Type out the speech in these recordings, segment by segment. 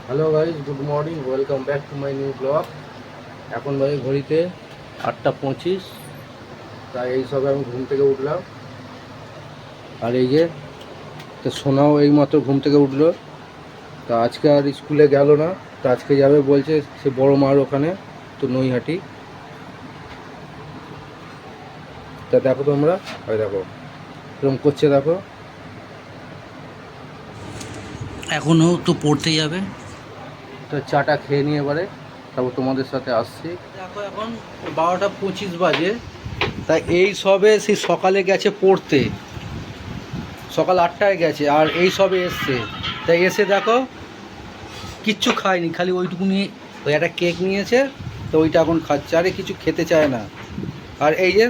Hello guys, good morning, welcome back to my new blog. এখন বাজে ঘড়িতে 8:25। তাই এই সবে আমি ঘুম থেকে উঠলাম। আর এই যে তো সোনাও এইমাত্র ঘুম থেকে উঠলো। তা আজকে আর স্কুলে গেল না, তা আজকে যাবে বলছে সে বড় মার ওখানে, তো নৈহাটি। তা দেখো তোমরা, ওই দেখো এরকম করছে, দেখো এখনও তো পড়তে যাবে। তো চাটা খেয়ে নিয়ে এবারে তারপর তোমাদের সাথে আসছি। দেখো এখন 12:25 বাজে। তাই এই সবে সেই সকালে গেছে পড়তে, সকাল 8টায় গেছে আর এই সবে এসছে। তাই এসে দেখো কিচ্ছু খায়নি, খালি ওইটুকু নিয়ে ওই একটা কেক নিয়েছে, তো ওইটা এখন খাচ্ছে, আরে কিছু খেতে চায় না। আর এই যে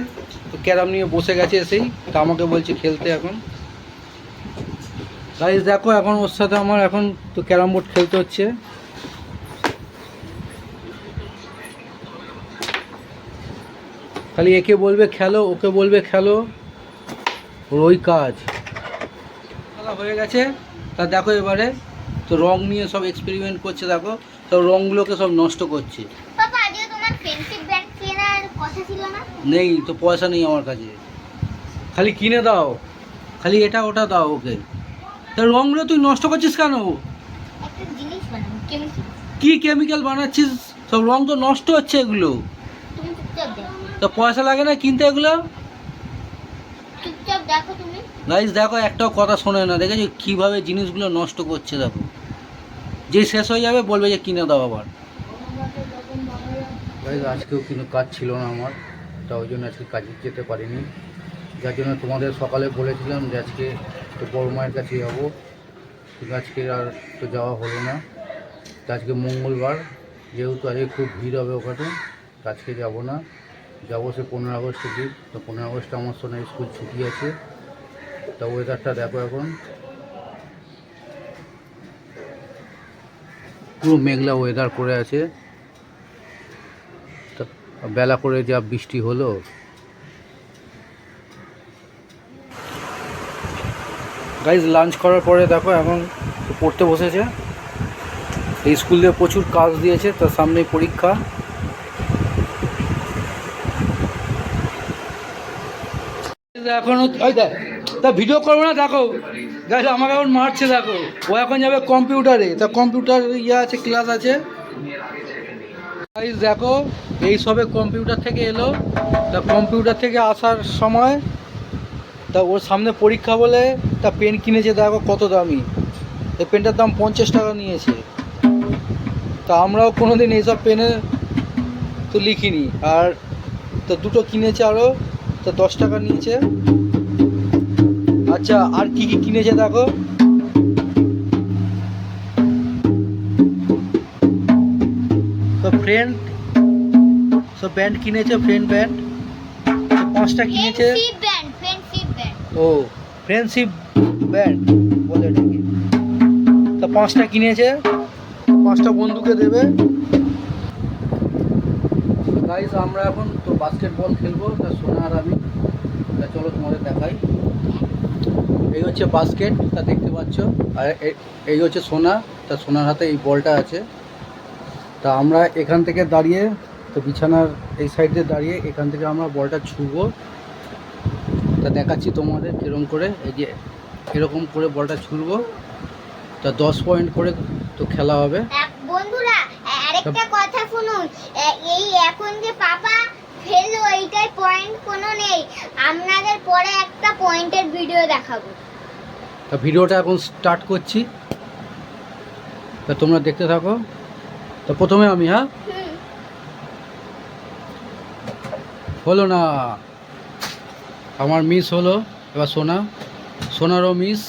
তো ক্যারাম নিয়ে বসে গেছে এসেই, তা আমাকে বলছে খেলতে। এখন গাইস দেখো এখন ওর সাথে আমার এখন তো ক্যারাম বোর্ড খেলতে হচ্ছে। খালি একে বলবে খেলো, ওকে বলবে খেলো, ওর ওই কাজ। খেলা হয়ে গেছে। তা দেখো এবারে তো রং নিয়ে সব এক্সপেরিমেন্ট করছে, দেখো সব রঙগুলোকে সব নষ্ট করছে। পাপা, আজকে তোমার ফ্রেন্ডশিপ ব্যান্ড কেনার কথা ছিল না? নেই তো, পয়সা নেই আমার কাছে। খালি কিনে দাও, খালি এটা ওটা দাও ওকে। তা রঙগুলো তুই নষ্ট করছিস কেন? একটা জিনিস বানাবো, কেমিক্যাল। কি কেমিক্যাল বানাচ্ছিস? সব রং তো নষ্ট হচ্ছে এগুলো। তুমি চুপচাপ দেখো, তা পয়সা লাগে না কিনতে এগুলো? চুপচাপ দেখো তুমি। গাইজ দেখো একটাও কথা শোনে না, দেখেছো কীভাবে জিনিসগুলো নষ্ট করছে। দেখো যেই শেষ হয়ে যাবে বলবে যে কিনে দাও আবার। গাইজ আজকেও কিন্তু কাজ ছিল না আমার, তা ওই জন্য আজকে কাজে যেতে পারিনি। যার জন্য তোমাদের সকালে বলেছিলাম যে আজকে তো বড় মায়ের কাছে যাবো, কিন্তু আজকে আর তো যাওয়া হলো না। তো আজকে মঙ্গলবার, যেহেতু আজকে খুব ভিড় হবে ওখানে, তো আজকে যাবো না। যাবো সে 15 আগস্টের দিন। তো 15 আগস্টে আমার সোনার স্কুল ছুটি আছে। তা ওয়েদারটা দেখো এখন পুরো মেঘলা ওয়েদার করে আছে। তা বেলা করে যা বৃষ্টি হলো। গাইজ লাঞ্চ করার পরে দেখো এখন পড়তে বসেছে। এই স্কুল দিয়ে প্রচুর কাজ দিয়েছে, তার সামনেই পরীক্ষা। এখন ওই দেখ, তা ভিডিও করবো না, দেখো গাইজ আমাকে এখন মারছে। দেখো ও এখন যাবে কম্পিউটারে, তা কম্পিউটার ইয়ে আছে, ক্লাস আছে। গাইজ দেখো এই সবে কম্পিউটার থেকে এলো। তা কম্পিউটার থেকে আসার সময় তা ওর সামনে পরীক্ষা বলে তা পেন কিনেছে, দেখো কত দামি। এই পেনটার দাম 50 টাকা নিয়েছে। তা আমরাও কোনো দিন এইসব পেনে তো লিখিনি। আর তো দুটো কিনেছে আরও, তো 10 টাকা নিয়েছে। আচ্ছা আর কি কি কিনেছে দেখো, তো ফ্রেন্ড সব ব্যান্ড কিনেছে, ফ্রেন্ড ব্যান্ড 5টা কিনেছে। Friendship band, friendship band. ও ফ্রেন্ডশিপ ব্যান্ড বলে এটাকে। তা 5টা কিনেছে, 5টা বন্ধুকে দেবে। গাইস আমরা এখন তো বাস্কেটবল খেলবো, তা সোনা আর আমি। তা চলো তোমাদের দেখাই। এই হচ্ছে বাস্কেট, তা দেখতে পাচ্ছ। আর এই হচ্ছে সোনা, তা সোনার হাতে এই বলটা আছে। তা আমরা এখান থেকে দাঁড়িয়ে, তো বিছানার এই সাইডে দাঁড়িয়ে এখান থেকে আমরা বলটা ছুঁবো। তা দেখাচ্ছি তোমাদের কীরকম করে। এই যে এরকম করে বলটা ছুঁড়বো। তা 10 পয়েন্ট করে তো খেলা হবে। বন্ধুরা, আরেকটা কথা শুনুন। এই এখন যে পাপা ফেললো, এইটাই পয়েন্ট কোনো নেই। আপনাদের পরে একটা পয়েন্টের ভিডিও দেখাবো। তা ভিডিওটা এখন স্টার্ট করছি, তা তোমরা দেখতে থাকো। তো প্রথমে আমি, হ্যাঁ হলো না, আমার মিস হলো। এবার সোনারও মিস।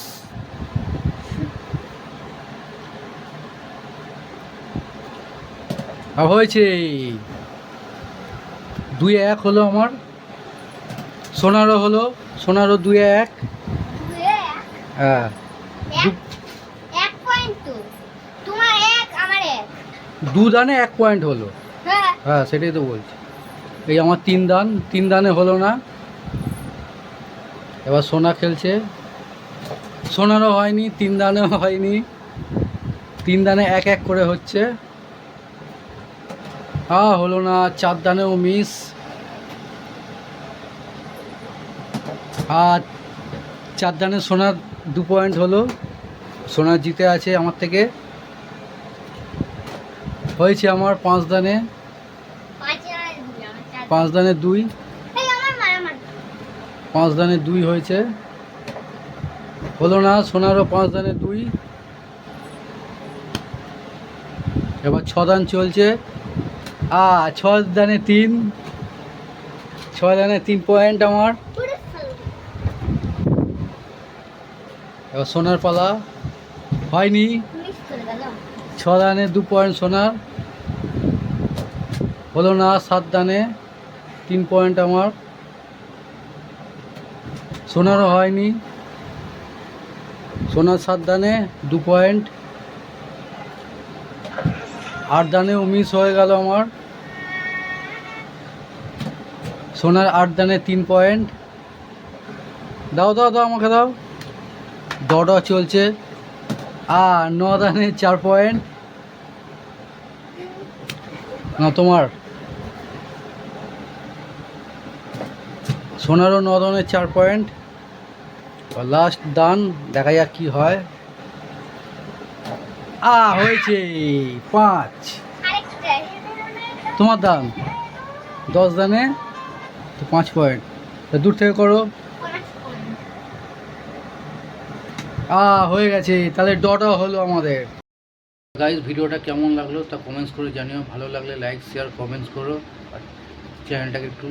হয়েছে 2-1 হলো আমার। সোনারও হলো, সোনারও 2-1। হ্যাঁ এক পয়েন্ট তো, তোমার এক আমার এক। 2 দানে 1 পয়েন্ট হলো। হ্যাঁ, হ্যাঁ সেটাই তো বলছি। এই আমার 3 দানে হলো না। এবার সোনা খেলছে, সোনারও হয়নি, 3 দানেও হয়নি। 3 দানে এক এক করে হচ্ছে। হলো না, 4 দানেও মিস। আর 4 দানে সোনার 2 পয়েন্ট হলো, সোনার জিতে আছে আমার থেকে। হয়েছে আমার 5 দানে, 5 দানে 2, 5 দানে 2 হয়েছে। হলো না, সোনারও 5 দানে 2। এবার 6 দান চলছে। 6 দানে 3, 6 দানে 3 পয়েন্ট আমার। এবার সোনার পালা, হয়নি। 6 দানে 2 পয়েন্ট সোনার। হলো না, 7 দানে 3 পয়েন্ট আমার। সোনারও হয়নি। সোনার 7 দানে 2 পয়েন্ট। 8 দানেও মিস হয়ে গেল আমার। সোনার 8 দানে 3 পয়েন্ট। দাও দাও দাও, আমাকে দাও। ডড চলছে। 9 দানে 4 পয়েন্ট। না, তোমার। সোনারও 9 দানে 4 পয়েন্ট। লাস্ট দান, দেখা যাক কি হয়। হয়েছে 5। তোমার দান 10 দানে তো 5 পয়েন্ট। দূর থেকে করো। হয়ে গেছে, তাহলে ডটও হলো আমাদের। গাইস, ভিডিওটা কেমন লাগলো তা কমেন্টস করে জানিও। ভালো লাগলে লাইক শেয়ার কমেন্টস করো, আর চ্যানেলটাকে একটু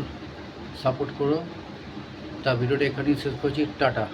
সাপোর্ট করো। তা ভিডিওটা এখানেই শেষ করছি। টাটা।